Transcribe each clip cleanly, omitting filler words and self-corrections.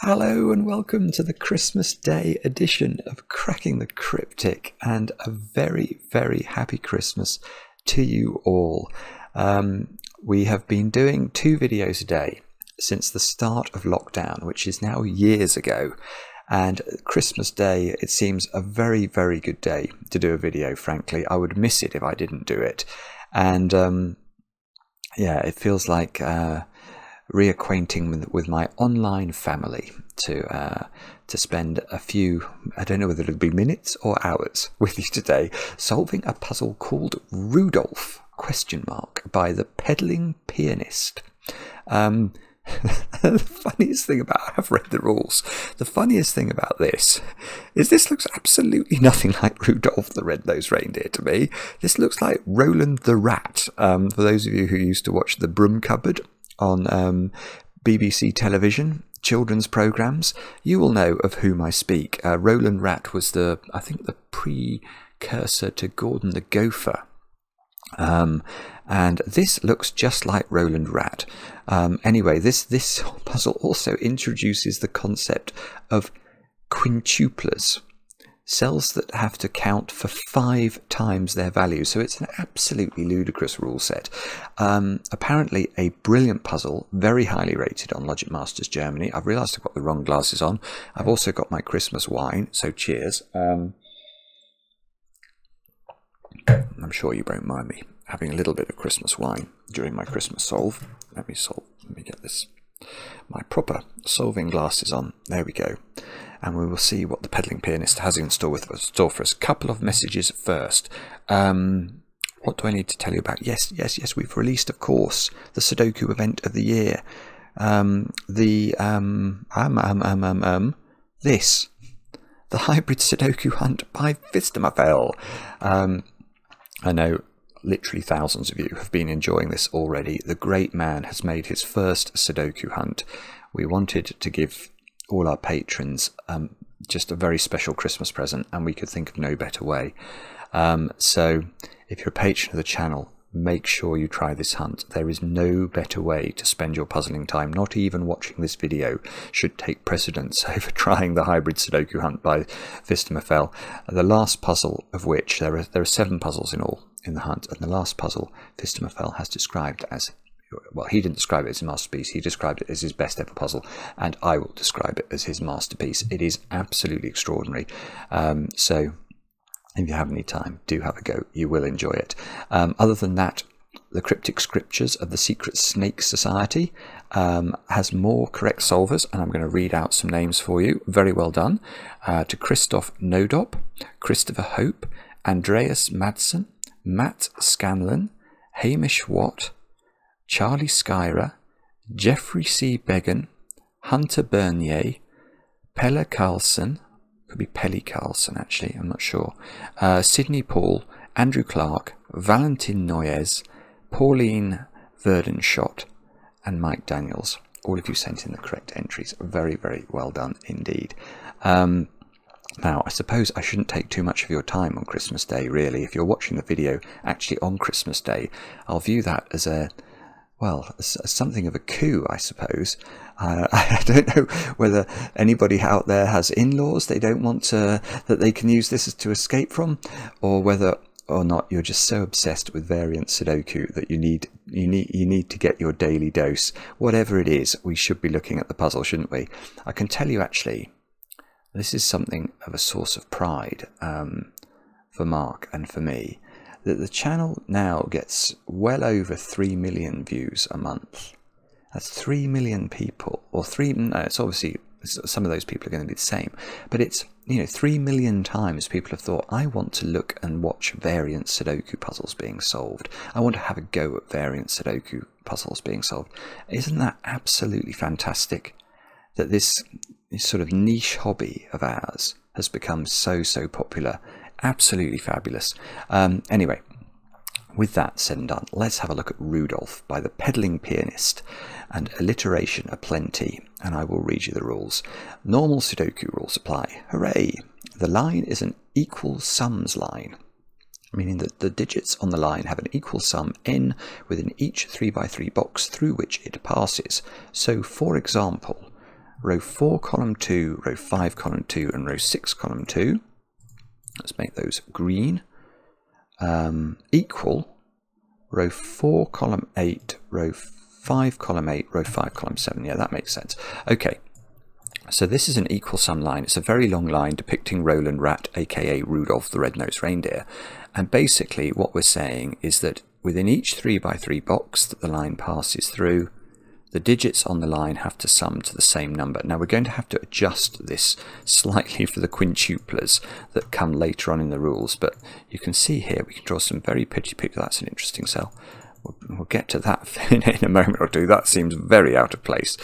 Hello and welcome to the Christmas Day edition of Cracking the Cryptic, and a very, very happy Christmas to you all. We have been doing 2 videos a day since the start of lockdown, which is now years ago, and Christmas Day, it seems a very, very good day to do a video. Frankly, I would miss it if I didn't do it, and yeah, it feels like reacquainting with my online family to spend a few, I don't know whether it'll be minutes or hours with you today, solving a puzzle called Rudolph ? By ThePedallingPianist. The funniest thing about, I've read the rules, the funniest thing about this is this looks absolutely nothing like Rudolph the Red-Nosed Reindeer to me. This looks like Roland the Rat. For those of you who used to watch The Broom Cupboard on BBC television, children's programmes, you will know of whom I speak. Roland Rat was I think the precursor to Gordon the Gopher. And this looks just like Roland Rat. Anyway, this puzzle also introduces the concept of quintuplers, cells that have to count for 5 times their value. So it's an absolutely ludicrous rule set. Apparently a brilliant puzzle, very highly rated on Logic Masters Germany. I've realised I've got the wrong glasses on. I've also got my Christmas wine, so cheers. I'm sure you won't mind me having a little bit of Christmas wine during my Christmas solve. Let me get my proper solving glasses on. There we go. And we will see what the Pedaling Pianist has in store for us. Couple of messages first. What do I need to tell you about? Yes, we've released, of course, the Sudoku event of the year. This. The Hybrid Sudoku Hunt by Phistomefel. I know literally thousands of you have been enjoying this already. The great man has made his first Sudoku hunt. We wanted to give all our patrons just a very special Christmas present, and we could think of no better way. So if you're a patron of the channel, make sure you try this hunt. There is no better way to spend your puzzling time. Not even watching this video should take precedence over trying the Hybrid Sudoku Hunt by Phistomefel. The last puzzle of which, there are 7 puzzles in all in the hunt, and the last puzzle Phistomefel has described as, well, he didn't describe it as a masterpiece, he described it as his best ever puzzle, and I will describe it as his masterpiece. It is absolutely extraordinary. So if you have any time, do have a go. You will enjoy it. Other than that, the Cryptic Scriptures of the Secret Snake Society has more correct solvers, and I'm going to read out some names for you. Very well done. To Christoph Nodop, Christopher Hope, Andreas Madsen, Matt Scanlon, Hamish Watt, Charlie Skyra, Jeffrey C. Began, Hunter Bernier, Pelle Carlson, could be Pelly Carlson actually, I'm not sure, Sidney Paul, Andrew Clark, Valentin Noyes, Pauline Verdenschott, and Mike Daniels. All of you sent in the correct entries. Very, very well done indeed. Now, I suppose I shouldn't take too much of your time on Christmas Day, really. If you're watching the video actually on Christmas Day, I'll view that as as something of a coup, I suppose. I don't know whether anybody out there has in-laws they don't want that they can use this to escape from, or whether or not you're just so obsessed with variant Sudoku that you need to get your daily dose. Whatever it is, we should be looking at the puzzle, shouldn't we? I can tell you actually, this is something of a source of pride for Mark and for me, that the channel now gets well over 3 million views a month. That's 3 million people, or it's obviously some of those people are going to be the same, but it's, 3 million times people have thought, I want to look and watch variant Sudoku puzzles being solved. I want to have a go at variant Sudoku puzzles being solved. Isn't that absolutely fantastic? That this sort of niche hobby of ours has become so popular. Absolutely fabulous. Anyway, with that said and done, let's have a look at Rudolph by the Pedaling Pianist, and alliteration aplenty, and I will read you the rules. Normal Sudoku rules apply. Hooray! The line is an equal sums line, meaning that the digits on the line have an equal sum n within each 3x3 box through which it passes. So, for example, row 4, column 2, row 5, column 2, and row 6, column 2. Let's make those green. Equal row 4, column 8, row 5, column 8, row 5, column 7. Yeah, that makes sense. Okay, so this is an equal sum line. It's a very long line depicting Roland Rat, aka Rudolph the Red-Nosed Reindeer. And basically what we're saying is that within each 3 by 3 box that the line passes through, the digits on the line have to sum to the same number. Now we're going to have to adjust this slightly for the quintuplers that come later on in the rules, but you can see here we can draw some very pretty pictures. That's an interesting cell. We'll get to that in a moment or two. That seems very out of place.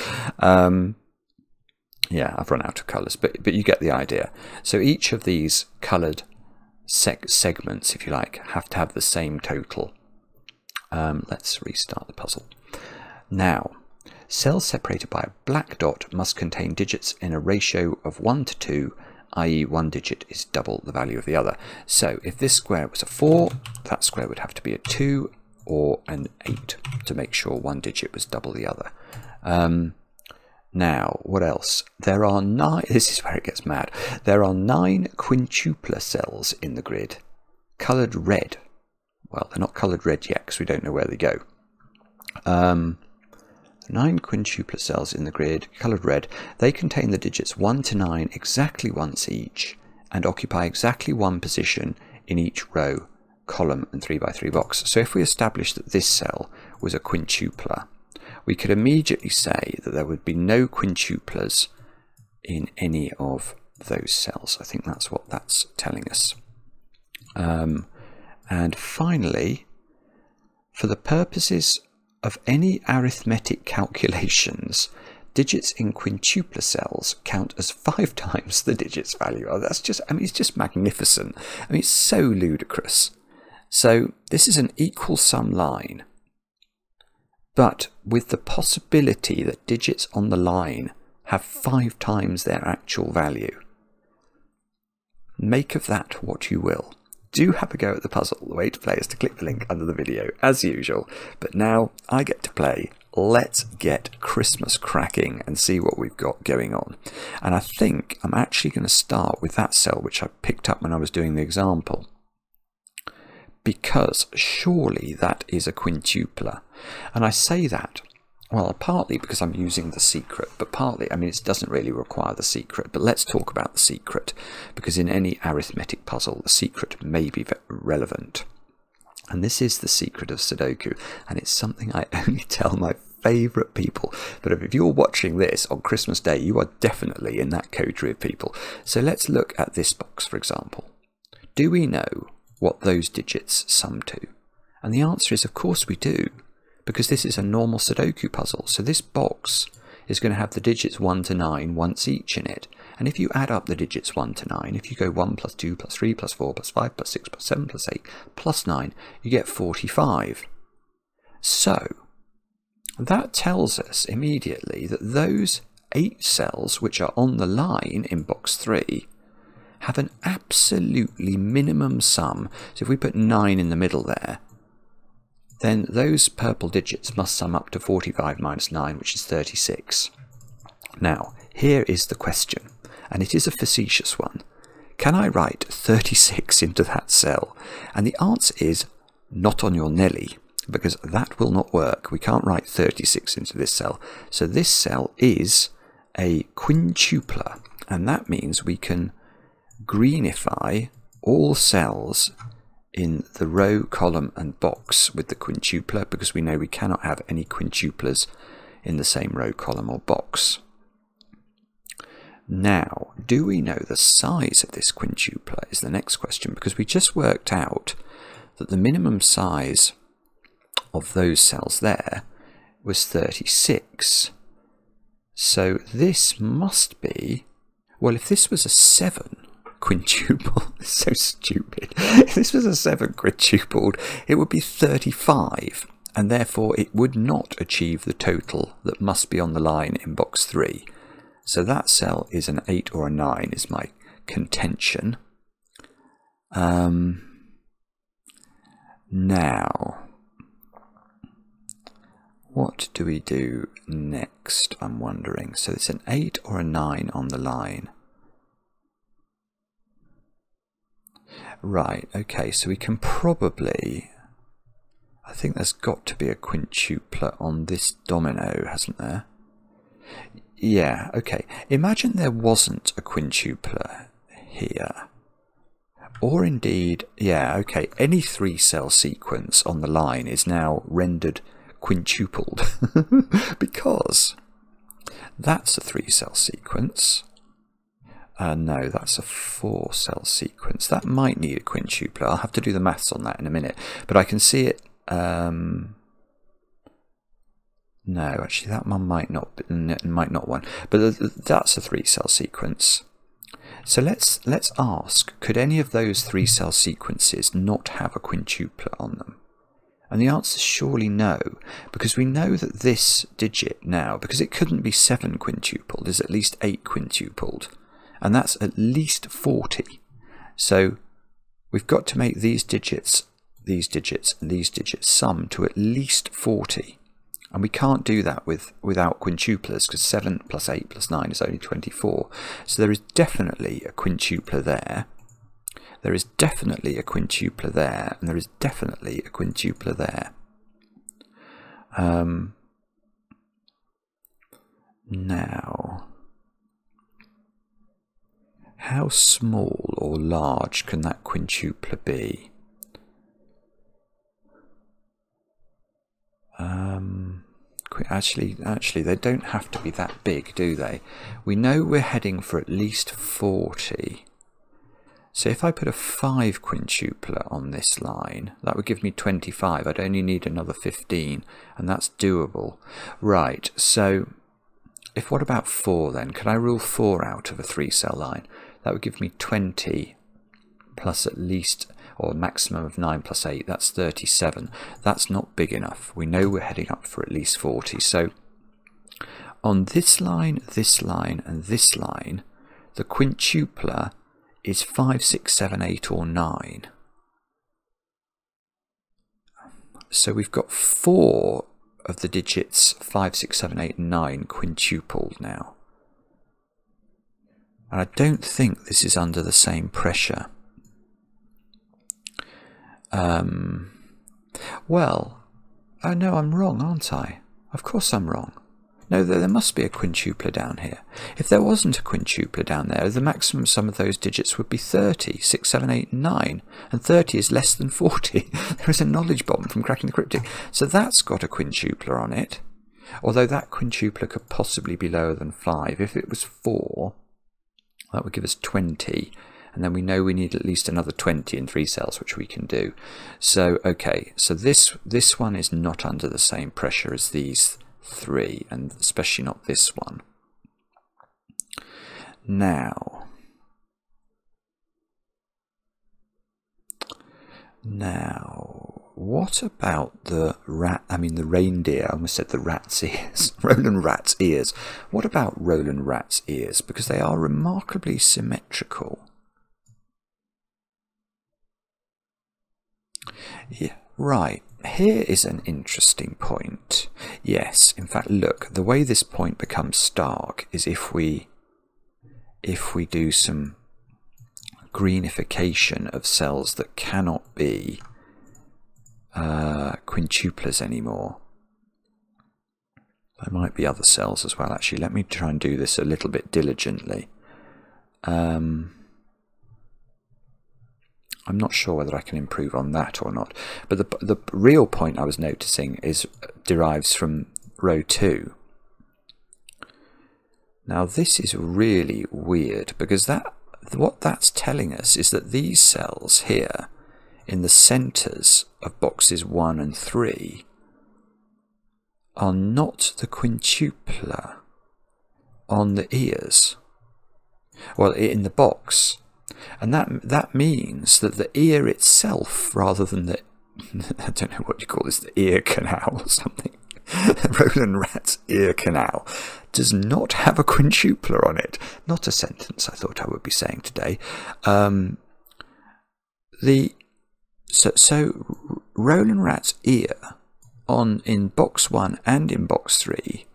Yeah, I've run out of colours, but you get the idea. So each of these coloured segments, if you like, have to have the same total. Let's restart the puzzle. Now, cells separated by a black dot must contain digits in a ratio of 1 to 2, i.e. one digit is double the value of the other. So if this square was a 4, that square would have to be a 2 or an 8 to make sure one digit was double the other. Now, what else? There are 9, this is where it gets mad. There are 9 quintupler cells in the grid, coloured red. Well, they're not coloured red yet because we don't know where they go. 9 quintupler cells in the grid, coloured red. They contain the digits 1 to 9 exactly once each and occupy exactly one position in each row, column and 3 by 3 box. So if we establish that this cell was a quintupler, we could immediately say that there would be no quintuplers in any of those cells. I think that's what that's telling us. And finally, for the purposes of any arithmetic calculations, digits in quintupler cells count as 5 times the digits value. Oh, that's just, I mean, it's just magnificent. I mean, it's so ludicrous. So this is an equal sum line, but with the possibility that digits on the line have 5 times their actual value. Make of that what you will. Do have a go at the puzzle. The way to play is to click the link under the video, as usual. But now I get to play. Let's get Christmas cracking and see what we've got going on. And I think I'm actually going to start with that cell which I picked up when I was doing the example, because surely that is a quintupler. And I say that, well, partly because I'm using the secret, but partly, I mean, it doesn't really require the secret. But let's talk about the secret, because in any arithmetic puzzle, the secret may be relevant. And this is the secret of Sudoku, and it's something I only tell my favourite people. But if you're watching this on Christmas Day, you are definitely in that coterie of people. So let's look at this box, for example. Do we know what those digits sum to? And the answer is, of course we do, because this is a normal Sudoku puzzle. So this box is going to have the digits 1 to 9 once each in it. And if you add up the digits 1 to 9, if you go 1 plus 2 plus 3 plus 4 plus 5 plus 6 plus 7 plus 8 plus 9, you get 45. So that tells us immediately that those 8 cells which are on the line in box 3 have an absolutely minimum sum. So if we put 9 in the middle there, then those purple digits must sum up to 45 minus 9, which is 36. Now, here is the question, and it is a facetious one. Can I write 36 into that cell? And the answer is not on your Nelly, because that will not work. We can't write 36 into this cell. So this cell is a quintupler, and that means we can greenify all cells in the row, column and box with the quintupler, because we know we cannot have any quintuplers in the same row, column or box. Now, do we know the size of this quintupler is the next question, because we just worked out that the minimum size of those cells there was 36. So this must be, well, if this was a 7 quintuple, it's so stupid. If this was a 7 quintupled, it would be 35, and therefore it would not achieve the total that must be on the line in box 3. So that cell is an 8 or a 9 is my contention. Now, what do we do next, I'm wondering. So it's an 8 or a 9 on the line. Right, okay, so we can probably... I think there's got to be a quintupler on this domino, hasn't there? Yeah, okay. Imagine there wasn't a quintupler here. Or indeed, yeah, okay, any 3-cell sequence on the line is now rendered quintupled. Because that's a 3-cell sequence. No, that's a 4-cell sequence. That might need a quintupler. I'll have to do the maths on that in a minute. But I can see it... no, actually that one might not one. But that's a 3-cell sequence. So let's ask, could any of those 3-cell sequences not have a quintupler on them? And the answer is surely no, because we know that this digit now, because it couldn't be 7 quintupled, is at least 8 quintupled. And that's at least 40. So we've got to make these digits, and these digits sum to at least 40. And we can't do that without quintuplers, because 7 plus 8 plus 9 is only 24. So there is definitely a quintupler there. There is definitely a quintupler there. And there is definitely a quintupler there. Now, how small or large can that quintupler be? Actually, they don't have to be that big, do they? We know we're heading for at least 40. So if I put a 5 quintupler on this line, that would give me 25. I'd only need another 15, and that's doable. Right, so what about 4 then? Can I rule 4 out of a 3-cell line? That would give me 20 plus at least, or a maximum of 9 plus 8, that's 37. That's not big enough. We know we're heading up for at least 40. So on this line, and this line, the quintupler is 5, 6, 7, 8, or 9. So we've got 4 of the digits 5, 6, 7, 8, and 9 quintupled now. And I don't think this is under the same pressure. Well, oh no, I'm wrong, aren't I? Of course I'm wrong. No, there must be a quintupler down here. If there wasn't a quintupler down there, the maximum sum of those digits would be 30, 6, 7, 8, 9. And 30 is less than 40. There is a knowledge bomb from Cracking the Cryptic. So that's got a quintupler on it. Although that quintupler could possibly be lower than 5. If it was 4, that would give us 20. And then we know we need at least another 20 in 3 cells, which we can do. So, okay, so this one is not under the same pressure as these 3, and especially not this one. Now, what about the reindeer? I almost said the rat's ears. Roland Rat's ears. What about Roland Rat's ears? Because they are remarkably symmetrical. Yeah, right. Here is an interesting point. Yes, in fact, look, the way this point becomes stark is if we do some greenification of cells that cannot be quintuplers anymore. There might be other cells as well, actually. Let me try and do this a little bit diligently. I'm not sure whether I can improve on that or not. But the real point I was noticing derives from row 2. Now this is really weird, because what that's telling us is that these cells here in the centres of boxes 1 and 3 are not the quintupler on the ears. Well, in the box. And that means that the ear itself, rather than the, I don't know what you call this, the ear canal or something, Roland Rat's ear canal, does not have a quintupler on it. Not a sentence I thought I would be saying today. So Roland Rat's ear in box 1 and in box 3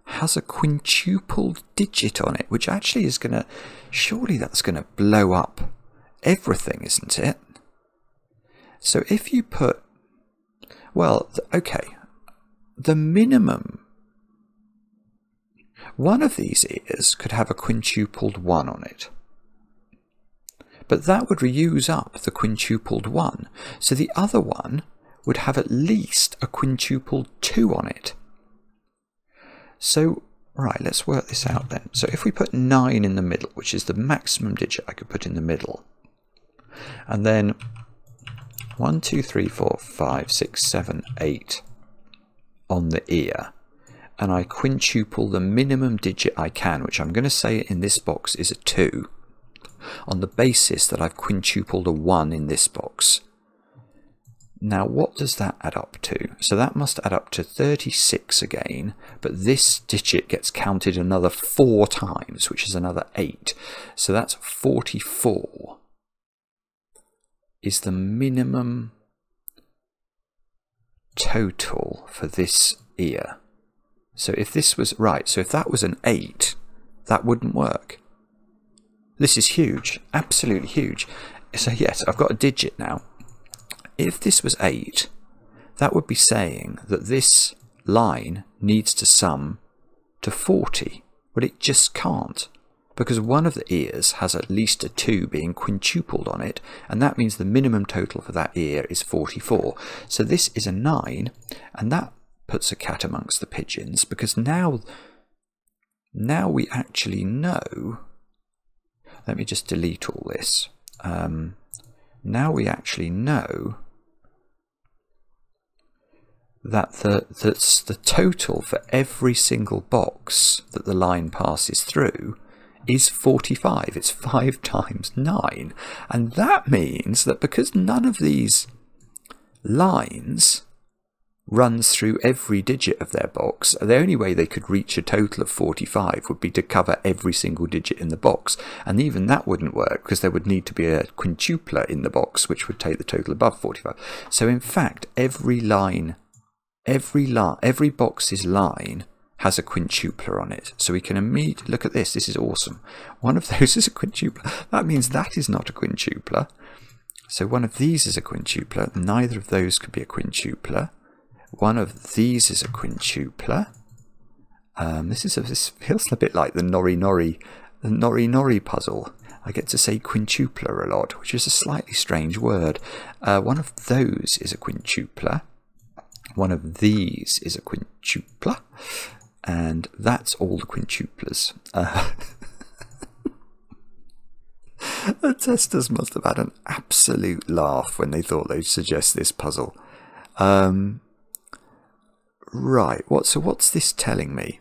has a quintupled digit on it, which actually is going to, surely that's going to blow up everything, isn't it? So if you put, well, okay, the minimum, one of these ears could have a quintupled 1 on it. But that would reuse up the quintupled 1. So the other one would have at least a quintupled 2 on it. So, right, let's work this out then. So if we put 9 in the middle, which is the maximum digit I could put in the middle, and then 1, 2, 3, 4, 5, 6, 7, 8 on the ear, and I quintuple the minimum digit I can, which I'm going to say in this box is a 2, on the basis that I've quintupled a 1 in this box. Now what does that add up to? So that must add up to 36 again, but this digit gets counted another 4 times, which is another 8. So that's 44 is the minimum total for this ear. So if this was, right, so if that was an 8, that wouldn't work. This is huge, absolutely huge. So yes, I've got a digit now. If this was 8, that would be saying that this line needs to sum to 40, but it just can't, because one of the ears has at least a 2 being quintupled on it, and that means the minimum total for that ear is 44. So this is a 9, and that puts a cat amongst the pigeons, because now we actually know. Let me just delete all this. Now we actually know that the total for every single box that the line passes through is 45. It's 5 times 9. And that means that because none of these lines runs through every digit of their box, the only way they could reach a total of 45 would be to cover every single digit in the box, and even that wouldn't work because there would need to be a quintupler in the box which would take the total above 45. So in fact every box's line has a quintupler on it. So we can immediately look at this. This is awesome. One of those is a quintupler. That means that is not a quintupler. So one of these is a quintupler. Neither of those could be a quintupler. One of these is a quintupler. This feels a bit like the Nori Nori puzzle. I get to say quintupler a lot, which is a slightly strange word. One of those is a quintupler. One of these is a quintupler. And that's all the quintuplers. The testers must have had an absolute laugh when they thought they'd suggest this puzzle. Right, so what's this telling me?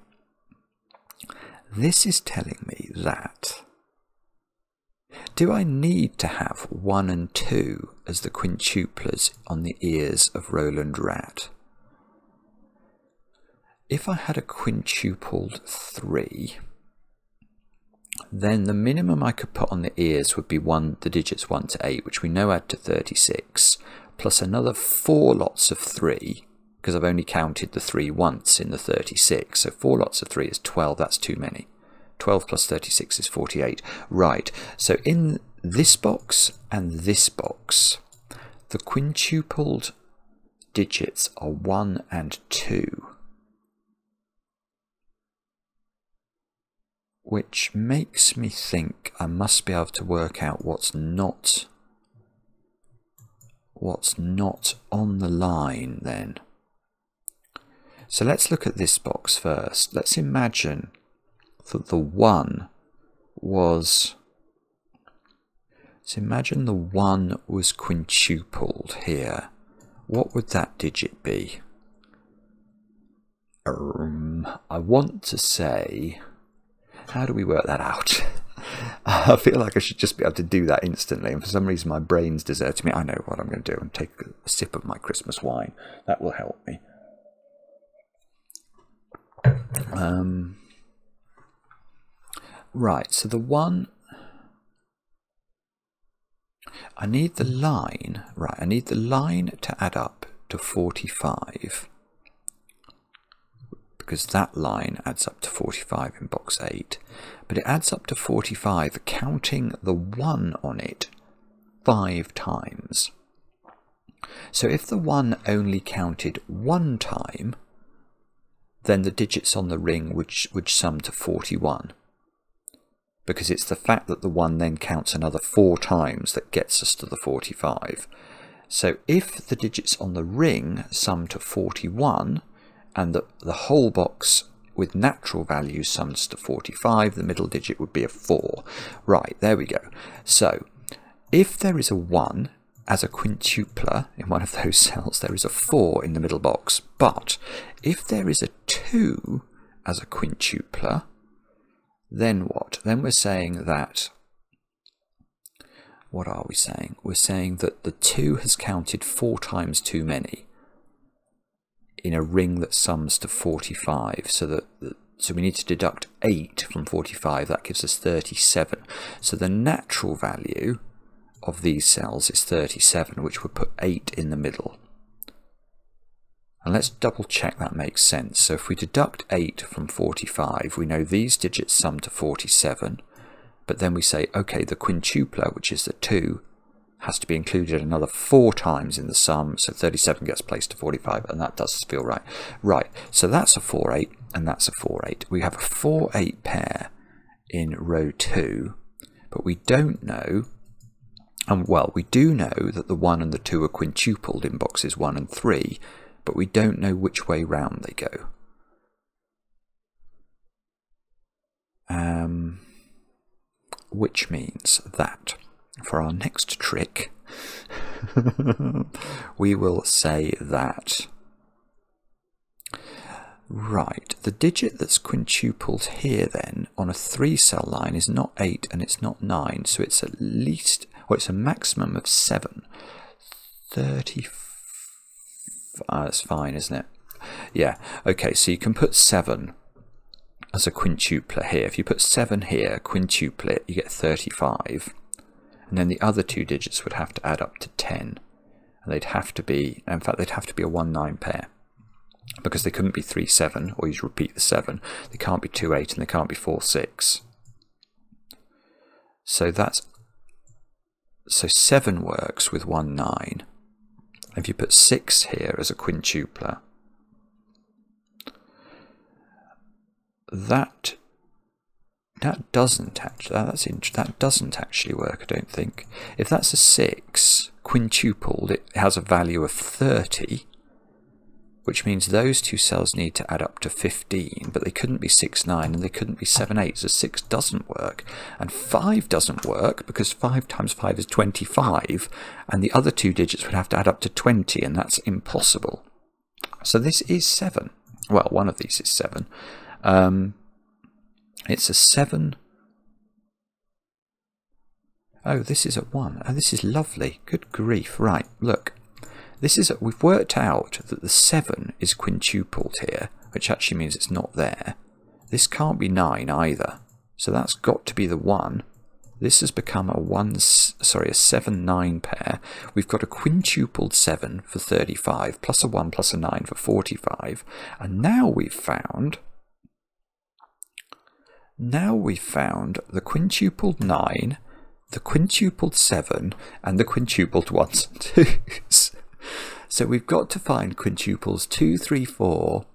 This is telling me that, do I need to have 1 and 2 as the quintuplers on the ears of Roland Rat? If I had a quintupled 3, then the minimum I could put on the ears would be the digits 1 to 8, which we know add to 36, plus another 4 lots of 3, because I've only counted the 3 once in the 36. So 4 lots of 3 is 12, that's too many. 12 plus 36 is 48. Right, so in this box and this box, the quintupled digits are 1 and 2. Which makes me think I must be able to work out what's not on the line then. So let's look at this box first. Let's imagine that the 1 was... Let's imagine the 1 was quintupled here. What would that digit be? I want to say... How do we work that out? I feel like I should just be able to do that instantly, and for some reason my brain's deserted me. I know what I'm going to do and take a sip of my Christmas wine. That will help me. Right, so the 1, I need the line, right, I need the line to add up to 45, because that line adds up to 45 in box 8, but it adds up to 45 counting the 1 on it 5 times. So if the 1 only counted 1 time, then the digits on the ring would sum to 41, because it's the fact that the 1 then counts another 4 times that gets us to the 45. So if the digits on the ring sum to 41, and the whole box with natural values sums to 45, the middle digit would be a 4. Right, there we go. So if there is a 1 as a quintupler in one of those cells, there is a 4 in the middle box. But if there is a 2 as a quintupler, then what? Then we're saying that, what are we saying? We're saying that the 2 has counted 4 times too many in a ring that sums to 45. So we need to deduct 8 from 45. That gives us 37. So the natural value of these cells is 37, which would put 8 in the middle. And let's double check that makes sense. So if we deduct 8 from 45, we know these digits sum to 47, but then we say, okay, the quintupler, which is the 2, has to be included another 4 times in the sum, so 37 gets placed to 45, and that does feel right. Right, so that's a 4-8, and that's a 4-8. We have a 4-8 pair in row 2, but we don't know, well, we do know that the 1 and the 2 are quintupled in boxes 1 and 3, but we don't know which way round they go. Which means that for our next trick, we will say that, right, the digit that's quintupled here then on a 3-cell line is not 8 and it's not 9, so it's at least, well, it's a maximum of 7. 35. That's fine, isn't it? Yeah, okay, so you can put 7 as a quintupler here. If you put 7 here, quintuple it, you get 35. And then the other 2 digits would have to add up to 10. And they'd have to be, in fact, they'd have to be a 1-9 pair, because they couldn't be 3-7, or you repeat the 7. They can't be 2-8, and they can't be 4-6. So 7 works with 1-9. If you put 6 here as a quintupler, that doesn't actually work, I don't think. If that's a 6 quintupled, it has a value of 30, which means those 2 cells need to add up to 15, but they couldn't be 6-9 and they couldn't be 7-8, so 6 doesn't work. And 5 doesn't work because 5 times 5 is 25, and the other 2 digits would have to add up to 20, and that's impossible. So this is 7. Well, one of these is 7. It's a 7. Oh, this is a 1. Oh, this is lovely. Good grief. Right, look. We've worked out that the 7 is quintupled here, which actually means it's not there. This can't be 9 either, so that's got to be the 1. This has become a 7-9 pair. We've got a quintupled 7 for 35, plus a 1 plus a 9 for 45, and now we've found the quintupled 9, the quintupled 7, and the quintupled 1s and 2s. So we've got to find quintuples 2, 3, 4,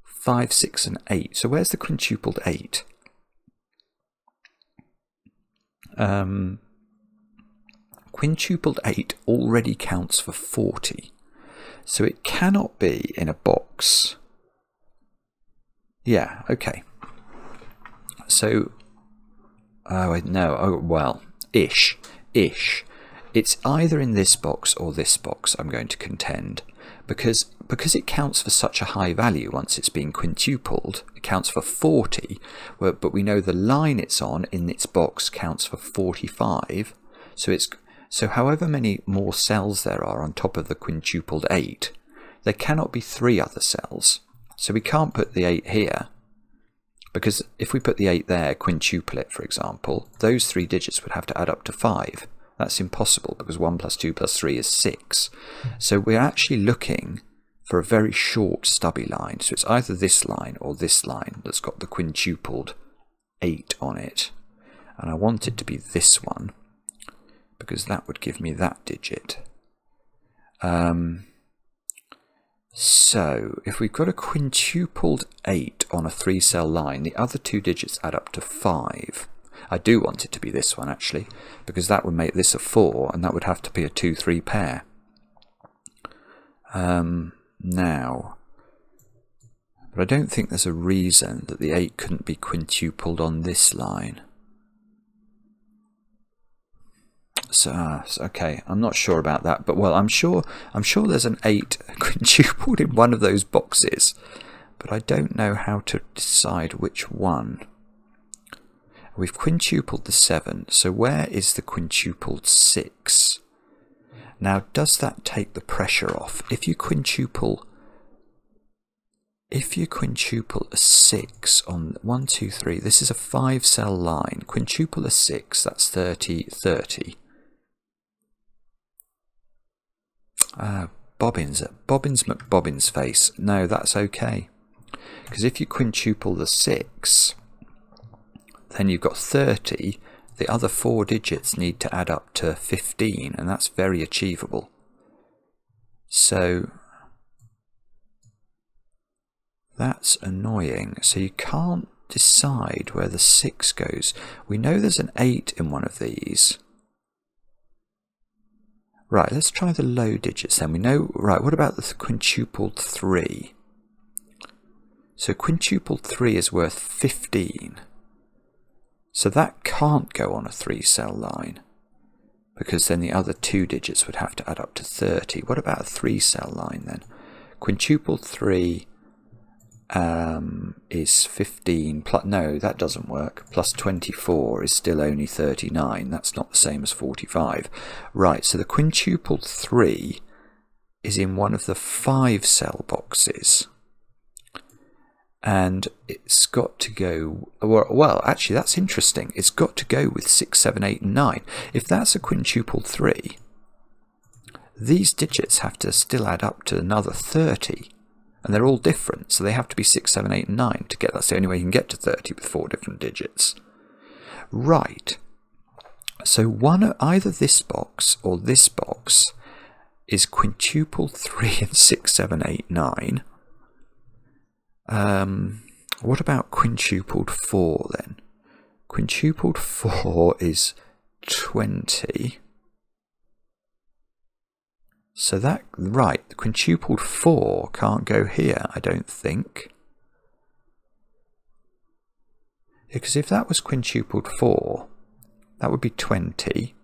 5, 6, and 8. So where's the quintupled 8? Quintupled 8 already counts for 40. So it cannot be in a box. Yeah, okay. So, ish. It's either in this box or this box, I'm going to contend, because it counts for such a high value once it's been quintupled. It counts for 40, but we know the line it's on in its box counts for 45. So however many more cells there are on top of the quintupled 8, there cannot be 3 other cells. So we can't put the 8 here, because if we put the 8 there, quintuple it, for example, those 3 digits would have to add up to 5. That's impossible because 1 plus 2 plus 3 is 6. So we're actually looking for a very short stubby line. So it's either this line or this line that's got the quintupled 8 on it. And I want it to be this one because that would give me that digit. So if we've got a quintupled 8 on a 3-cell line, the other two digits add up to 5. I do want it to be this one actually, because that would make this a 4 and that would have to be a 2-3 pair. Now, but I don't think there's a reason that the 8 couldn't be quintupled on this line. So okay, I'm not sure about that, but well, I'm sure there's an 8 quintupled in one of those boxes, but I don't know how to decide which one. We've quintupled the 7, so where is the quintupled 6? Now, does that take the pressure off? If you quintuple a 6 on 1, 2, 3, this is a 5-cell line. Quintuple a 6, that's 30, 30. Bobbins McBobbins face. No, that's okay. Because if you quintuple the 6, then you've got 30. The other 4 digits need to add up to 15, and that's very achievable. So that's annoying. So you can't decide where the 6 goes. We know there's an 8 in one of these. Right, let's try the low digits then. We know, right, what about the quintupled 3? So quintupled 3 is worth 15. So that can't go on a 3-cell line, because then the other 2 digits would have to add up to 30. What about a 3-cell line then? Quintupled 3 is 15, plus, no, that doesn't work. Plus 24 is still only 39. That's not the same as 45. Right, so the quintupled 3 is in one of the 5-cell boxes. And it's got to go, well, actually that's interesting. It's got to go with 6, 7, 8 and 9. If that's a quintupled 3, these digits have to still add up to another 30. And they're all different, so they have to be 6, 7, 8 and 9 to get. That's the only way you can get to 30 with 4 different digits. Right. So either this box or this box is quintupled 3 and 6, 7, 8, 9. What about quintupled 4 then? Quintupled 4 is 20. So that, right, the quintupled 4 can't go here, I don't think. Because if that was quintupled 4, that would be 20.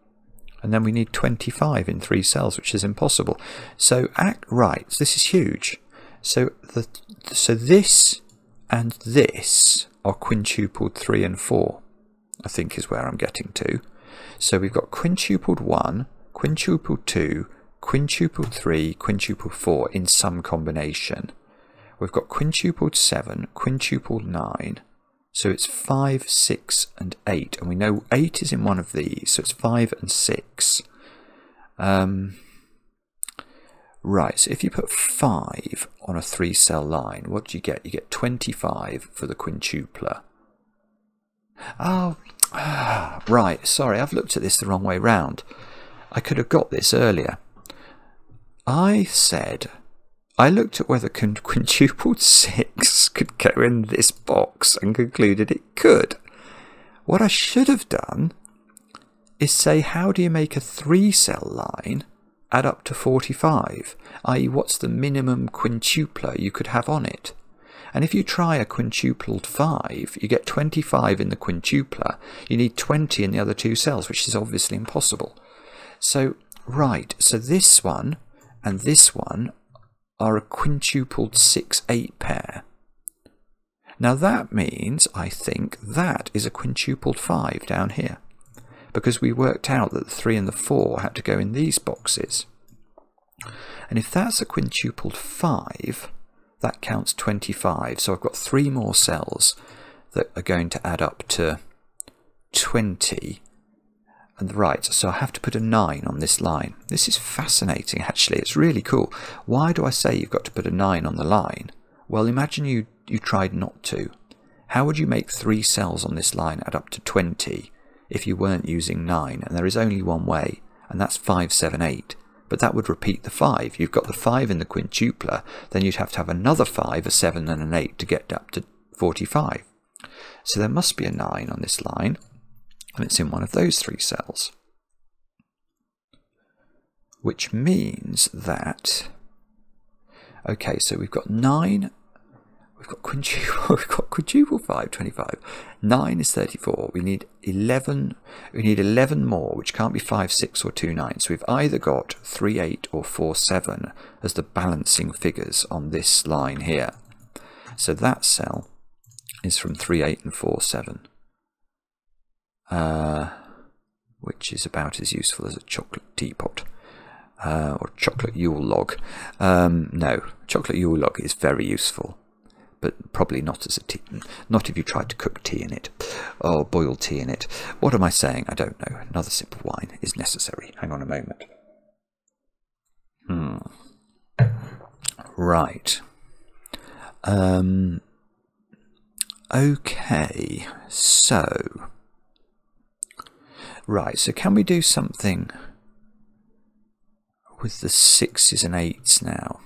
And then we need 25 in 3 cells, which is impossible. So, right, this is huge. So this and this are quintupled 3 and 4, I think is where I'm getting to. So we've got quintupled 1, quintupled 2, quintupled 3, quintupled 4 in some combination. We've got quintupled 7, quintupled 9. So it's 5, 6 and 8. And we know 8 is in one of these, so it's 5 and 6. Right, so if you put 5 on a 3-cell line, what do you get? You get 25 for the quintupler. Oh, right, sorry, I've looked at this the wrong way round. I could have got this earlier. I looked at whether quintupled 6 could go in this box and concluded it could. What I should have done is say, how do you make a 3-cell line add up to 45, i.e. what's the minimum quintupler you could have on it? And if you try a quintupled 5, you get 25 in the quintupler, you need 20 in the other 2 cells, which is obviously impossible. So, right, so this one and this one are a quintupled 6, 8 pair. Now that means, I think, that is a quintupled 5 down here, because we worked out that the 3 and the 4 had to go in these boxes. And if that's a quintupled 5, that counts 25. So I've got 3 more cells that are going to add up to 20. And right, so I have to put a 9 on this line. This is fascinating, actually. It's really cool. Why do I say you've got to put a 9 on the line? Well, imagine you tried not to. How would you make 3 cells on this line add up to 20 if you weren't using 9? And there is only one way, and that's 5, 7, 8. But that would repeat the 5. You've got the 5 in the quintupler, then you'd have to have another 5, a 7 and an 8 to get up to 45. So there must be a 9 on this line, and it's in one of those 3 cells. Which means that, okay, so we've got 9, we've got quintuple 5, 25. 9 is 34. We need 11. We need 11 more, which can't be 5, 6 or 2, 9. So we've either got 3, 8 or 4, 7 as the balancing figures on this line here. So that cell is from 3, 8 and 4, 7. Which is about as useful as a chocolate teapot. Or chocolate Yule log. No, chocolate Yule log is very useful, but probably not as a tea. Not if you tried to cook tea in it, or boil tea in it. What am I saying? I don't know. Another sip of wine is necessary. Hang on a moment. Right. Okay, so... Right, so can we do something with the 6s and 8s now?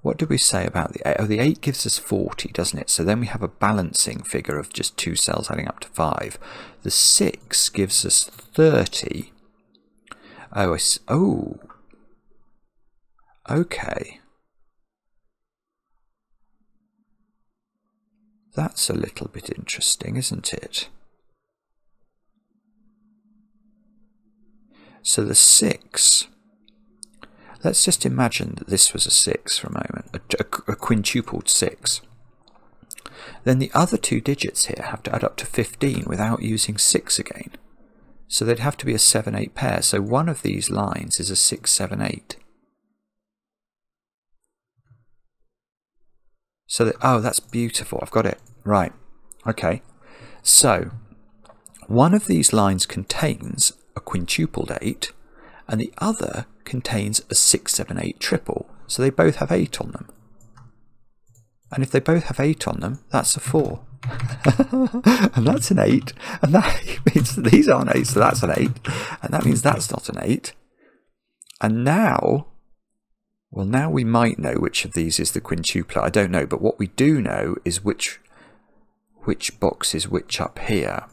What did we say about the 8? Oh, the 8 gives us 40, doesn't it? So then we have a balancing figure of just 2 cells adding up to 5. The 6 gives us 30. Oh, okay. That's a little bit interesting, isn't it? So the 6, let's just imagine that this was a 6 for a moment, a quintupled 6. Then the other 2 digits here have to add up to 15 without using 6 again. So they'd have to be a 7, 8 pair. So one of these lines is a 6, 7, 8. So that, oh, that's beautiful. I've got it. Right. Okay. So one of these lines contains a quintupled 8, and the other contains a 6, 7, 8 triple. So they both have 8 on them. And if they both have 8 on them, that's a 4. And that's an 8. And that means that these aren't 8, so that's an 8. And that means that's not an 8. And now, well, now we might know which of these is the quintupler. I don't know, but what we do know is which box is which up here.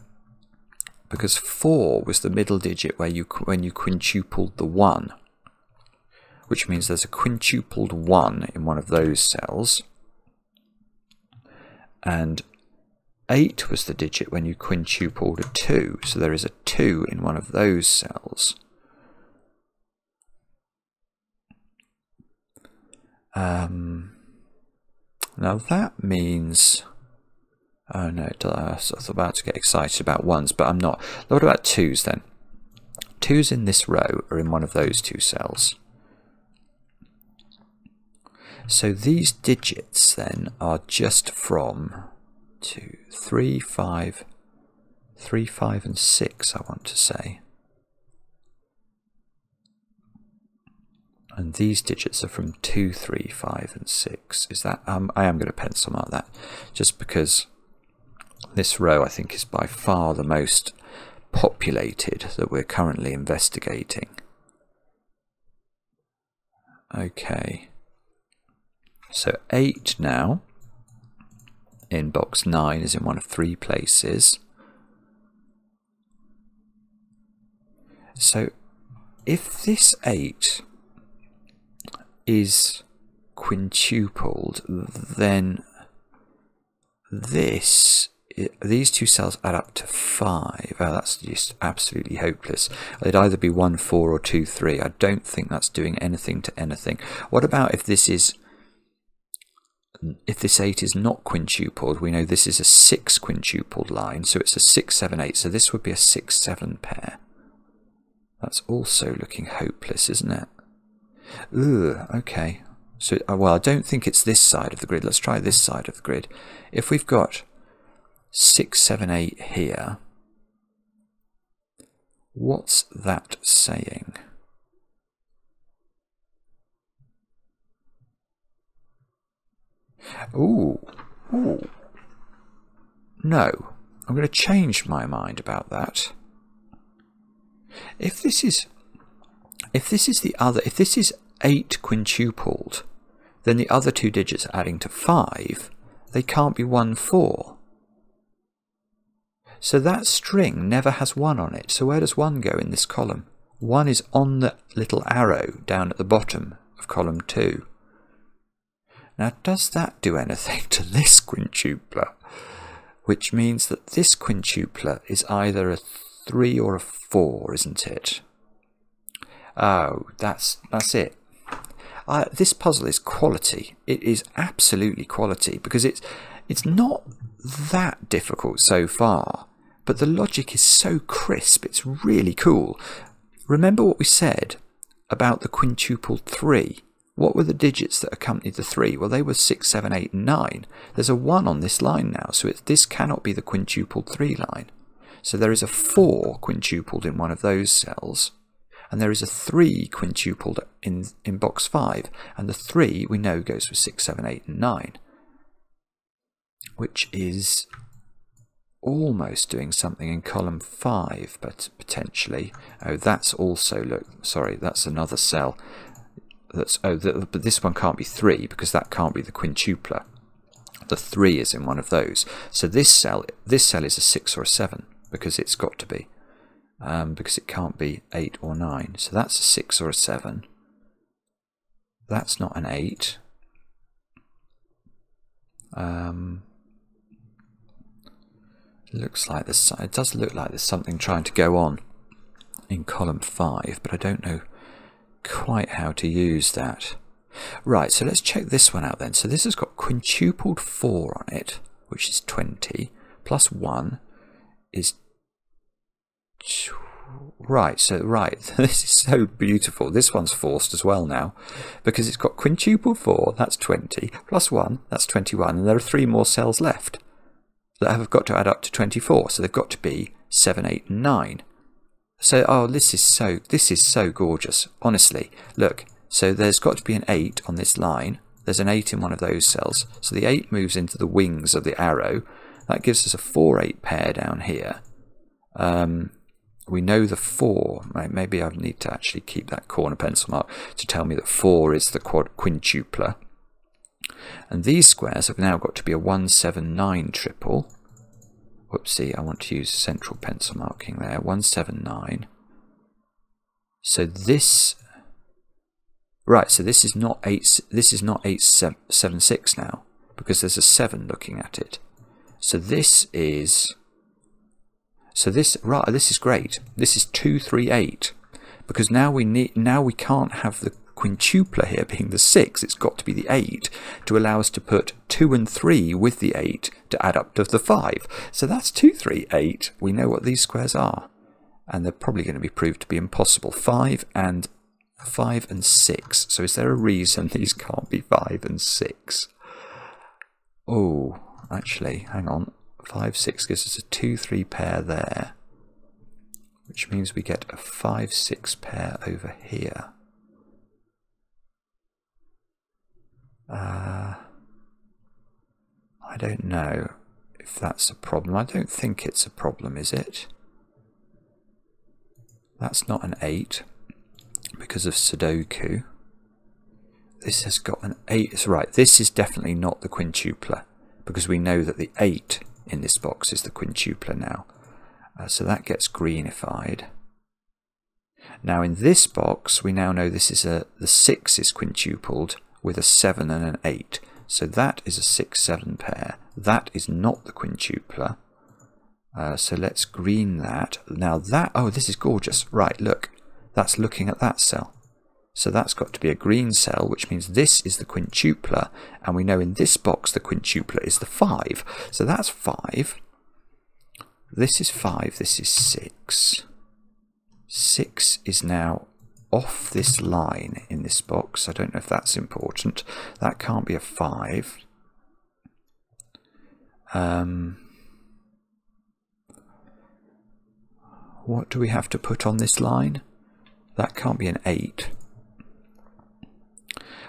Because 4 was the middle digit when you quintupled the 1. Which means there's a quintupled 1 in one of those cells. And 8 was the digit when you quintupled a 2. So there is a 2 in one of those cells. Now that means... Oh no, I was about to get excited about 1s, but I'm not. What about 2s then? 2s in this row are in one of those 2 cells. So these digits then are just from 2, 3, 5, 3, 5 and 6, I want to say. And these digits are from 2, 3, 5 and 6. Is that... I am going to pencil mark that, just because... This row, I think, is by far the most populated that we're currently investigating. Okay. So 8 now, in box 9, is in one of 3 places. So if this 8 is quintupled, then these 2 cells add up to 5. Oh, that's just absolutely hopeless. It'd either be 1, 4 or 2, 3. I don't think that's doing anything to anything. What about if this 8 is not quintupled? We know this is a 6 quintupled line, so it's a 6, 7, 8. So this would be a 6, 7 pair. That's also looking hopeless, isn't it? Ugh, okay. So, well, I don't think it's this side of the grid. Let's try this side of the grid. If we've got 6, 7, 8 here, What's that saying? Ooh, ooh. No, I'm going to change my mind about that. If this is 8 quintupled, then the other two digits adding to 5, they can't be 1, 4. So that string never has 1 on it. So where does 1 go in this column? 1 is on the little arrow down at the bottom of column 2. Now, does that do anything to this quintupler? Which means that this quintupler is either a 3 or a 4, isn't it? Oh, that's it. This puzzle is quality. It is absolutely quality, because it's not that difficult so far, but the logic is so crisp. It's really cool. Remember what we said about the quintupled 3? What were the digits that accompanied the 3? Well, they were 6, 7, 8, and 9. There's a 1 on this line now, so this cannot be the quintupled 3 line. So there is a 4 quintupled in one of those cells, and there is a 3 quintupled in box 5, and the 3 we know goes with 6, 7, 8, and 9, which is almost doing something in column 5, but potentially. Oh, that's also, look, sorry, that's another cell. But this one can't be 3, because that can't be the quintupler. The 3 is in one of those. So this cell is a 6 or a 7, because it's got to be. Because it can't be 8 or 9. So that's a 6 or a 7. That's not an 8. Looks like this. It does look like there's something trying to go on in column 5, but I don't know quite how to use that. Right, so let's check this one out then. So this has got quintupled 4 on it, which is 20, plus 1 is... Right, this is so beautiful. This one's forced as well now, because it's got quintupled 4, that's 20, plus 1, that's 21, and there are 3 more cells left that have got to add up to 24, so they've got to be 7, 8, and 9. So, oh, this is so gorgeous, honestly. Look, so there's got to be an 8 on this line. There's an 8 in one of those cells. So the 8 moves into the wings of the arrow. That gives us a 4, 8 pair down here. We know the 4. Maybe I need to actually keep that corner pencil mark to tell me that 4 is the quintupler. And these squares have now got to be a 1, 7, 9 triple. Whoopsie, I want to use central pencil marking there. 1, 7, 9. So this... Right, so this is not 8, this is not 8, 7, 6 now, because there's a 7 looking at it. So this is... So this, right, this is great. This is 2, 3, 8, because now we can't have the quintupler here being the 6. It's got to be the 8 to allow us to put 2 and 3 with the 8 to add up to the 5. So that's 2, 3, 8. We know what these squares are, and they're probably going to be proved to be impossible. 5 and 6. So is there a reason these can't be 5 and 6? Oh, actually, hang on. 5, 6 gives us a 2, 3 pair there, which means we get a 5, 6 pair over here. I don't know if that's a problem. I don't think it's a problem, is it? That's not an 8 because of Sudoku. This has got an 8. It's right, this is definitely not the quintupler, because we know that the 8 in this box is the quintupler now. So that gets greenified. Now in this box, we now know this is the 6 is quintupled with a 7 and an 8. So that is a 6, 7 pair. That is not the quintupler. So let's green that. Now that, oh, this is gorgeous. Right, look, that's looking at that cell. So that's got to be a green cell, which means this is the quintupler, and we know in this box the quintupler is the 5. So that's 5. This is 5, this is 6. 6 is now off this line in this box. I don't know if that's important. That can't be a 5. What do we have to put on this line? That can't be an 8.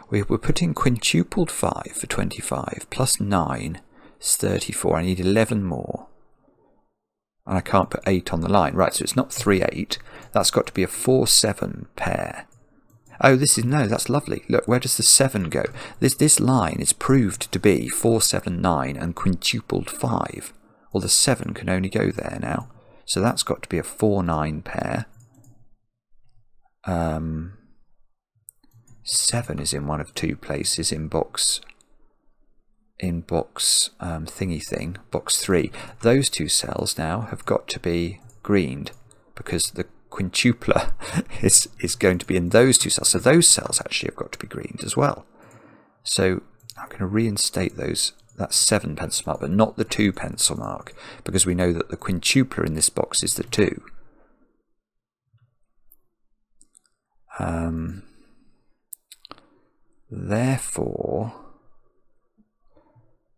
We're putting quintupled 5 for 25, plus 9 is 34. I need 11 more. And I can't put 8 on the line. Right, so it's not 3, 8. That's got to be a 4, 7 pair. Oh, no, that's lovely. Look, where does the 7 go? This line is proved to be 4, 7, 9 and quintupled 5. Well, the 7 can only go there now. So that's got to be a 4, 9 pair. 7 is in one of two places in box thingy thing, box 3. Those two cells now have got to be greened because the quintupler is going to be in those two cells. So those cells actually have got to be greened as well. So I'm going to reinstate those. That's 7 pencil mark, but not the 2 pencil mark, because we know that the quintupler in this box is the 2. Therefore,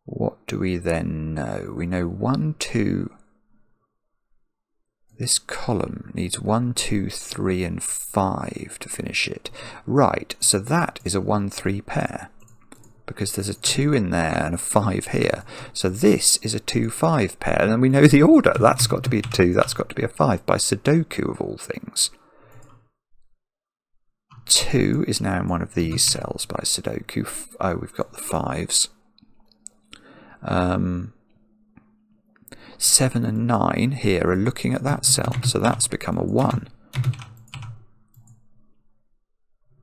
what do we then know? We know 1, 2. This column needs 1, 2, 3 and 5 to finish it. Right, so that is a 1, 3 pair, because there's a 2 in there and a 5 here. So this is a 2, 5 pair, and then we know the order. That's got to be a 2, that's got to be a 5, by Sudoku of all things. 2 is now in one of these cells by Sudoku. Oh, we've got the 5s. 7 and 9 here are looking at that cell, so that's become a 1.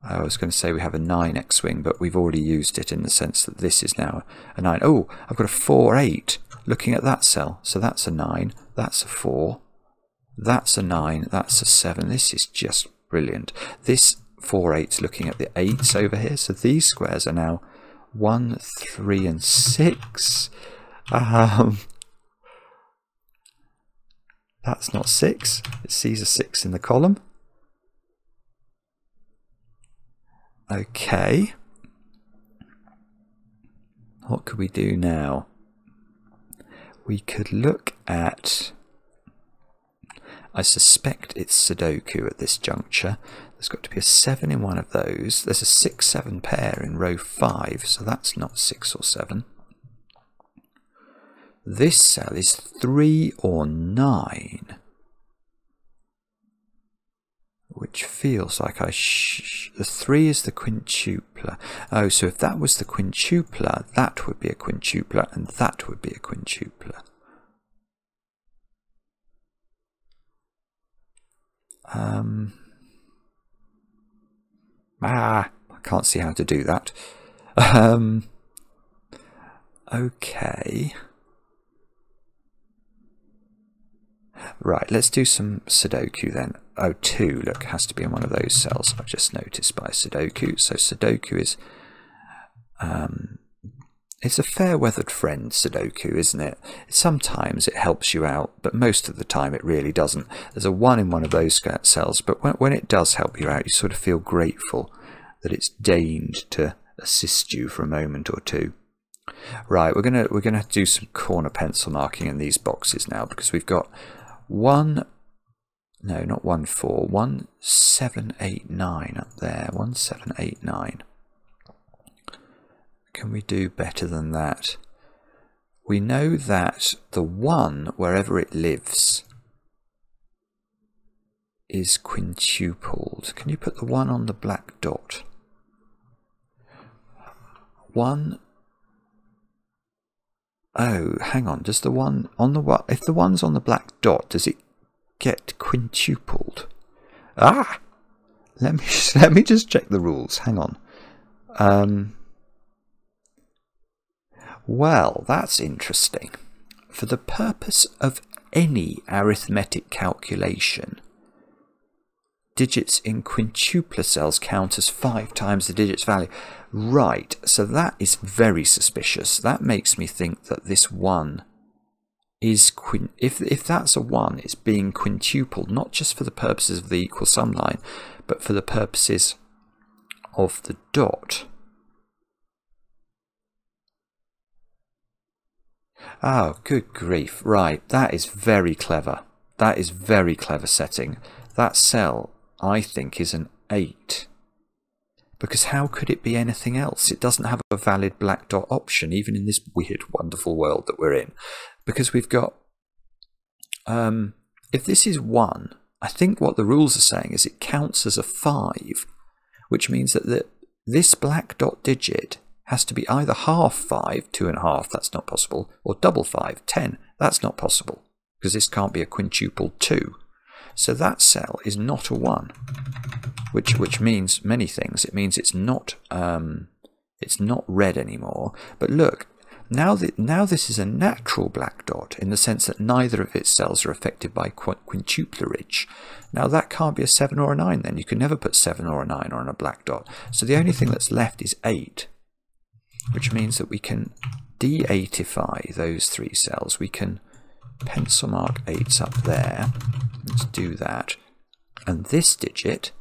I was going to say we have a 9 X-wing, but we've already used it in the sense that this is now a 9. Oh, I've got a 4, 8 looking at that cell, so that's a 9, that's a 4, that's a 9, that's a 7. This is just brilliant. This 4, 8's looking at the 8s over here, so these squares are now 1, 3 and 6. That's not 6. It sees a 6 in the column. Okay. What could we do now? We could look at... I suspect it's Sudoku at this juncture. There's got to be a 7 in one of those. There's a 6, 7 pair in row 5, so that's not 6 or 7. This cell is 3 or 9, which feels like the 3 is the quintupler. Oh, so if that was the quintupler, that would be a quintupler, and that would be a quintupler. I can't see how to do that. Okay. Right, let's do some Sudoku then. Oh, 2, look, has to be in one of those cells I've just noticed by Sudoku. So Sudoku is... it's a fair-weathered friend, Sudoku, isn't it? Sometimes it helps you out, but most of the time it really doesn't. There's a 1 in one of those cells, but when it does help you out, you sort of feel grateful that it's deigned to assist you for a moment or two. Right, we're gonna do some corner pencil marking in these boxes now, because we've got 1, no, not 1, 4, 1, 7, 8, 9 up there. 1, 7, 8, 9. Can we do better than that? We know that the 1, wherever it lives, is quintupled. Can you put the 1 on the black dot? 1. Oh, hang on. Does the 1 on the if the 1's on the black dot, does it get quintupled? Ah, let me just check the rules. Hang on. Well, that's interesting. For the purpose of any arithmetic calculation, digits in quintupler cells count as 5 times the digit's value. Right, so that is very suspicious. That makes me think that this 1 is if that's a 1, it's being quintupled, not just for the purposes of the equal sum line, but for the purposes of the dot. Oh, good grief. Right, that is very clever. That is very clever setting. That cell, I think, is an 8. Because how could it be anything else? It doesn't have a valid black dot option, even in this weird, wonderful world that we're in. Because we've got... if this is 1, I think what the rules are saying is it counts as a 5, which means that this black dot digit has to be either half 5, 2.5, that's not possible, or double 5, 10, that's not possible, because this can't be a quintuple 2. So that cell is not a 1, which means many things. It means it's not red anymore. But look, now this is a natural black dot in the sense that neither of its cells are affected by quintuplerage. Now that can't be a 7 or a 9 then. You can never put 7 or a 9 on a black dot. So the only thing that's left is 8, which means that we can de-8ify those 3 cells. We can pencil mark 8s up there. Let's do that. And this digit,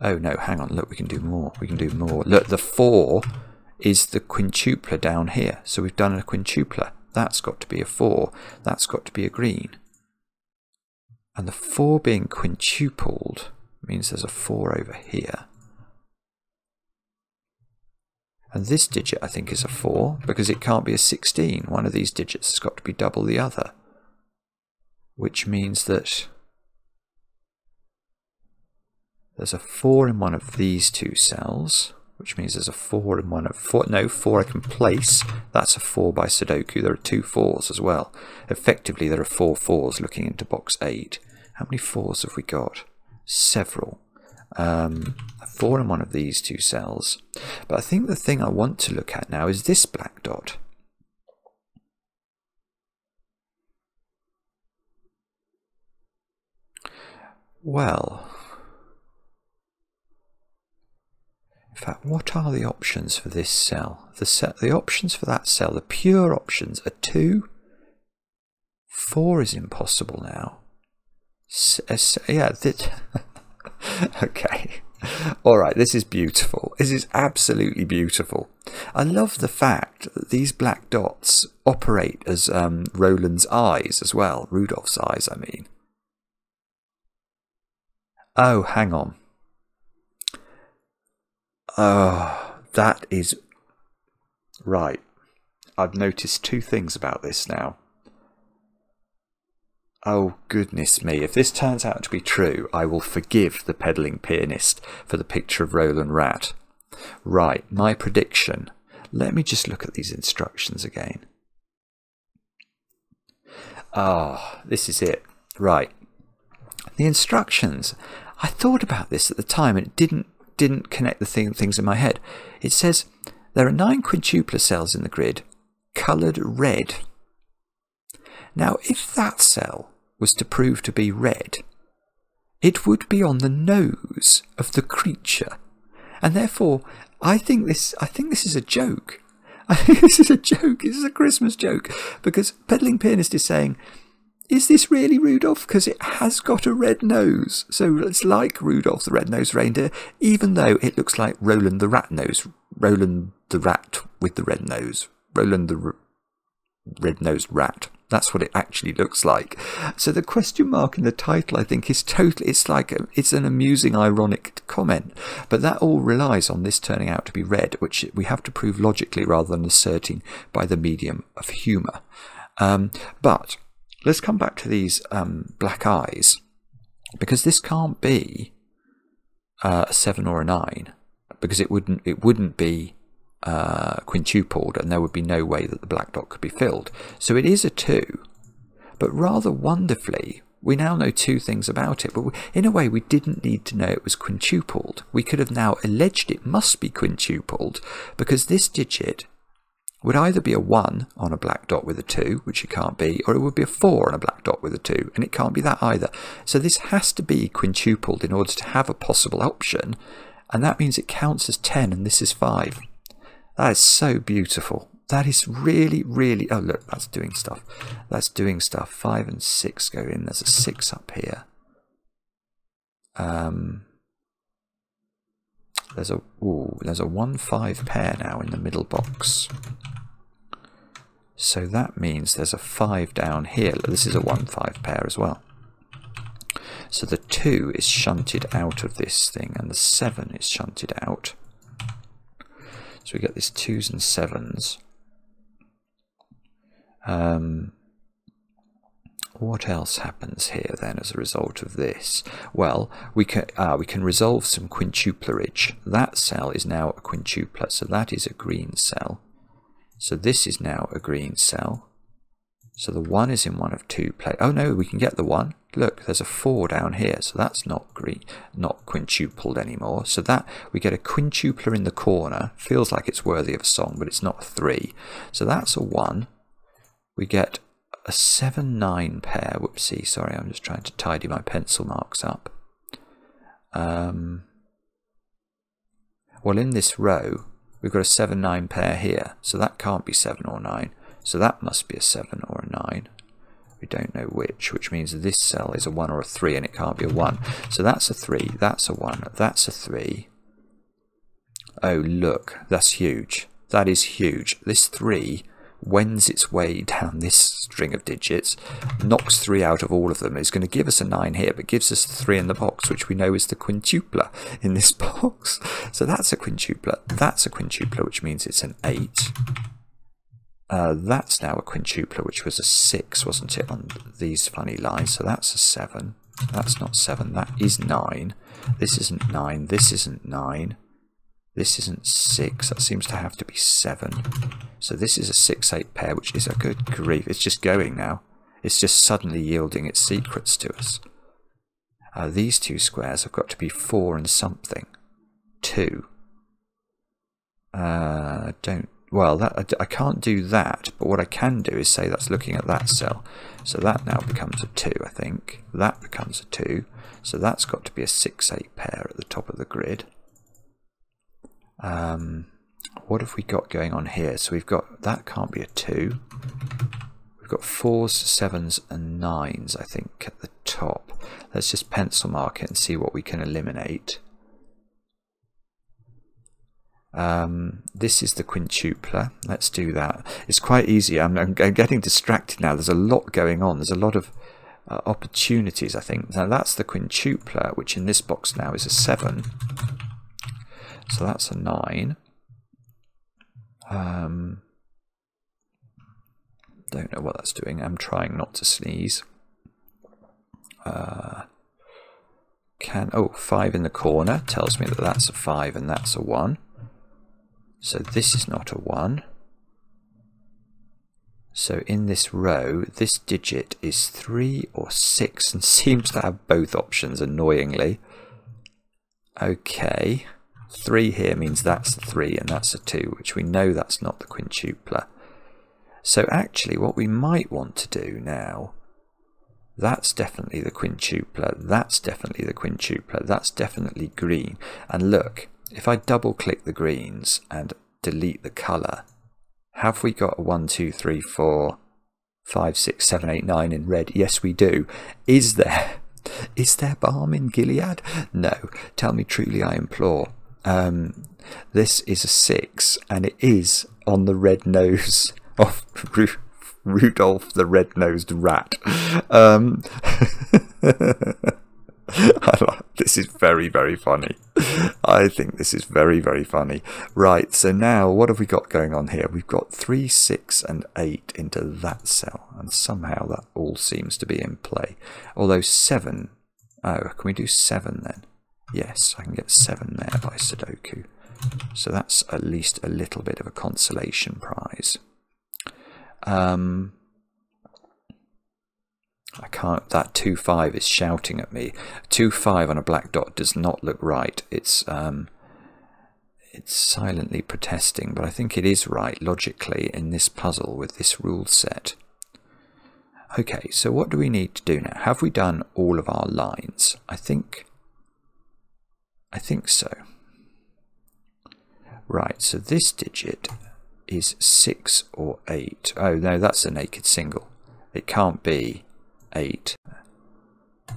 oh no, hang on, look, we can do more. We can do more. Look, the 4 is the quintupler down here. So we've done a quintupler. That's got to be a 4. That's got to be a green. And the 4 being quintupled means there's a 4 over here. And this digit, I think, is a 4, because it can't be a 16. One of these digits has got to be double the other. Which means that there's a 4 in one of these 2 cells, which means there's a 4 in one of 4. No, 4 I can place. That's a 4 by Sudoku. There are 2 4s as well. Effectively, there are 4 4s looking into box 8. How many 4s have we got? Several. A 4 in one of these 2 cells. But I think the thing I want to look at now is this black dot. Well, in fact, what are the options for this cell? The options for that cell, the pure options, are 2. 4 is impossible now. Yeah, okay. All right, this is beautiful. This is absolutely beautiful. I love the fact that these black dots operate as Roland's eyes as well. Rudolph's eyes, I mean. Oh, hang on. Oh, that is... Right. I've noticed 2 things about this now. Oh, goodness me. If this turns out to be true, I will forgive the pedaling pianist for the picture of Roland Rat. Right, my prediction. Let me just look at these instructions again. Oh, this is it. Right. The instructions. I thought about this at the time and it didn't connect the things in my head. It says there are 9 quintupler cells in the grid, coloured red. Now, if that cell was to prove to be red, it would be on the nose of the creature, and therefore I think this is a joke. I think this is a joke. This is a Christmas joke, because Pedaling Pianist is saying, is this really Rudolph? Because it has got a red nose. So it's like Rudolph the Red-Nosed Reindeer, even though it looks like Roland the Rat-Nose. Roland the Rat with the red nose. Roland the Red-Nosed Rat. That's what it actually looks like. So the question mark in the title, I think, is totally, it's an amusing, ironic comment. But that all relies on this turning out to be red, which we have to prove logically rather than asserting by the medium of humour. But let's come back to these black eyes, because this can't be a 7 or a 9, because it wouldn't be quintupled, and there would be no way that the black dot could be filled. So it is a 2, but rather wonderfully, we now know 2 things about it. But in a way, we didn't need to know it was quintupled. We could have now alleged it must be quintupled, because this digit would either be a 1 on a black dot with a 2, which it can't be, or it would be a 4 on a black dot with a 2, and it can't be that either. So this has to be quintupled in order to have a possible option, and that means it counts as 10, and this is 5. That is so beautiful. That is really, really... Oh, look, that's doing stuff. That's doing stuff. 5 and 6 go in. There's a 6 up here. There's a 1-5 pair now in the middle box. So that means there's a 5 down here. This is a 1-5 pair as well. So the 2 is shunted out of this thing, and the 7 is shunted out. So we get this 2s and 7s. What else happens here then as a result of this? Well, we can resolve some quintuplerage. That cell is now a quintupler, so that is a green cell. So this is now a green cell. So the 1 is in one of 2 places. Oh no, we can get the 1. Look, there's a 4 down here, so that's not quintupled anymore. So that we get a quintupler in the corner. Feels like it's worthy of a song, but it's not a 3. So that's a 1. We get a 7-9 pair. Whoopsie, sorry, I'm just trying to tidy my pencil marks up. Well, in this row, we've got a 7-9 pair here, so that can't be 7 or 9. So that must be a 7 or a 9. We don't know which means this cell is a 1 or a 3, and it can't be a 1. So that's a 3, that's a 1, that's a 3. Oh, look, that's huge. That is huge. This 3 wends its way down this string of digits, knocks 3 out of all of them. It's going to give us a 9 here, but gives us 3 in the box, which we know is the quintupler in this box. So that's a quintupler. That's a quintupler, which means it's an 8. That's now a quintupler, which was a 6, wasn't it, on these funny lines? So that's a 7. That's not 7. That is 9. This isn't 9. This isn't 9. This isn't 6. That seems to have to be 7. So this is a 6-8 pair, which is a good grief. It's just going now. It's just suddenly yielding its secrets to us. These 2 squares have got to be 4 and something. 2. Well, I can't do that, but what I can do is say that's looking at that cell. So that now becomes a 2, I think. That becomes a 2. So that's got to be a 6-8 pair at the top of the grid. What have we got going on here? So we've got, that can't be a 2. We've got 4s, 7s and 9s, I think, at the top. Let's just pencil mark it and see what we can eliminate. This is the quintupler. Let's do that. It's quite easy. I'm getting distracted now. There's a lot going on. There's a lot of opportunities, I think. Now that's the quintupler, which in this box now is a 7. So that's a 9. Don't know what that's doing. I'm trying not to sneeze. 5 in the corner tells me that that's a 5 and that's a 1. So this is not a 1. So in this row, this digit is 3 or 6 and seems to have both options, annoyingly. Okay, 3 here means that's a 3 and that's a 2, which we know that's not the quintupler. So actually what we might want to do now, that's definitely the quintupler, that's definitely the quintupler, that's definitely green. And look, if I double click the greens and delete the colour, have we got a 1, 2, 3, 4, 5, 6, 7, 8, 9 in red? Yes, we do. Is there balm in Gilead? No. Tell me truly, I implore. This is a 6, and it is on the red nose of Rudolph the red-nosed rat. This is very, very funny. I think this is very, very funny. Right, so now what have we got going on here? We've got 3, 6 and 8 into that cell, and somehow that all seems to be in play. Although 7, oh, can we do 7 then? Yes, I can get 7 there by Sudoku. So that's at least a little bit of a consolation prize. I can't, that 2, 5 is shouting at me. 2, 5 on a black dot does not look right. It's silently protesting, but I think it is right logically in this puzzle with this rule set. Okay, so what do we need to do now? Have we done all of our lines? I think so. Right, so this digit is 6 or 8. Oh no, that's a naked single. It can't be 8.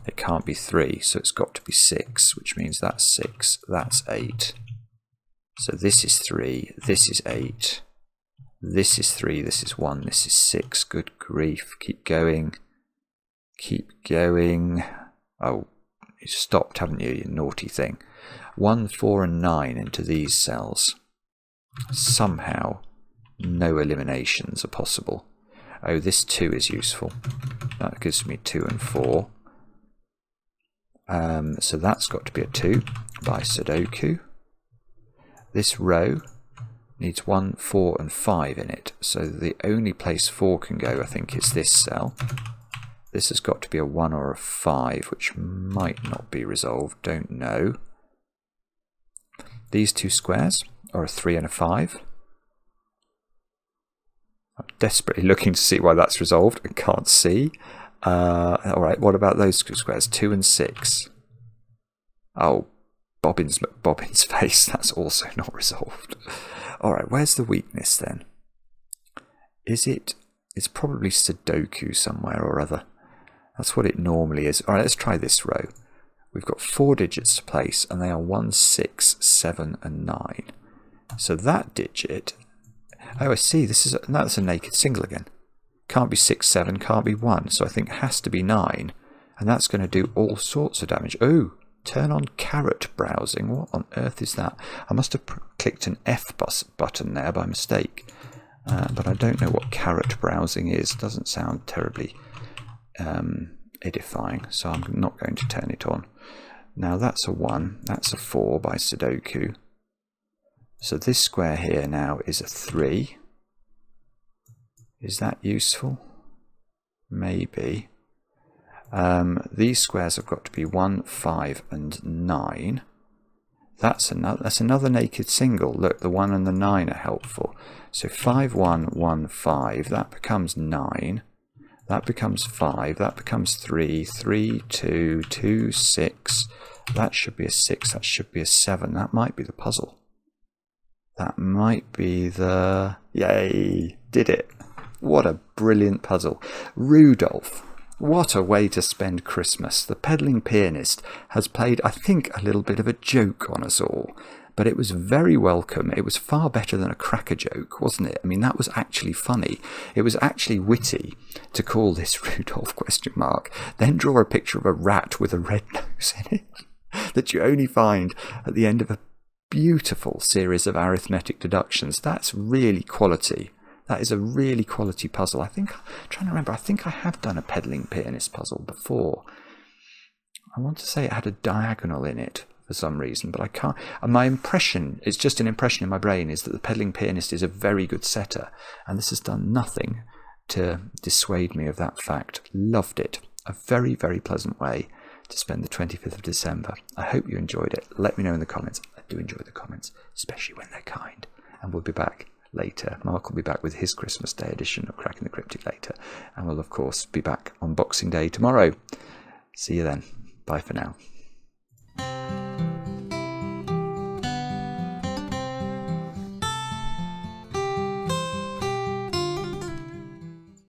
It can't be 3, so it's got to be 6, which means that's 6, that's 8. So this is 3, this is 8, this is 3, this is 1, this is 6. Good grief, keep going. Keep going. Oh, You stopped, haven't you, you naughty thing. 1, 4 and 9 into these cells. Somehow, no eliminations are possible. Oh, this 2 is useful. That gives me 2 and 4. So that's got to be a 2 by Sudoku. This row needs 1, 4 and 5 in it. So the only place 4 can go, I think, is this cell. This has got to be a 1 or a 5, which might not be resolved, don't know. These two squares are a 3 and a 5. I'm desperately looking to see why that's resolved and can't see. Alright, what about those two squares? 2 and 6. Oh, Bobbins face, that's also not resolved. Alright, where's the weakness then? It's probably Sudoku somewhere or other. That's what it normally is. Alright, let's try this row. We've got 4 digits to place, and they are 1, 6, 7 and 9. So that digit... Oh, I see, that's a naked single again. Can't be 6, 7, can't be 1, so I think it has to be 9. And that's going to do all sorts of damage. Oh, turn on carrot browsing. What on earth is that? I must have clicked an F button there by mistake. But I don't know what carrot browsing is. It doesn't sound terribly edifying, so I'm not going to turn it on. Now that's a 1, that's a 4 by Sudoku. So this square here now is a 3. Is that useful? Maybe. These squares have got to be 1, 5 and 9. That's another naked single. Look, the 1 and the 9 are helpful. So 5, 1, 1, 5, that becomes 9. That becomes 5, that becomes 3, 3, 2, 2, 6. That should be a 6, that should be a 7. That might be the puzzle. That might be the... Yay! Did it! What a brilliant puzzle. Rudolph. What a way to spend Christmas. The Pedaling Pianist has played, I think, a little bit of a joke on us all. But it was very welcome. It was far better than a cracker joke, wasn't it? I mean, that was actually funny. It was actually witty to call this Rudolph ? Then draw a picture of a rat with a red nose in it that you only find at the end of a beautiful series of arithmetic deductions. That's really quality. That is a really quality puzzle. I'm trying to remember, I think I have done a Pedaling Pianist puzzle before. I want to say it had a diagonal in it for some reason, but I can't. And my impression, it's just an impression in my brain, is that the Pedaling Pianist is a very good setter, and this has done nothing to dissuade me of that fact. Loved it. A very, very pleasant way to spend the 25th of December. I hope you enjoyed it. Let me know in the comments. I do enjoy the comments, especially when they're kind. And we'll be back later. Mark will be back with his Christmas Day edition of Cracking the Cryptic later. And we'll, of course, be back on Boxing Day tomorrow. See you then. Bye for now.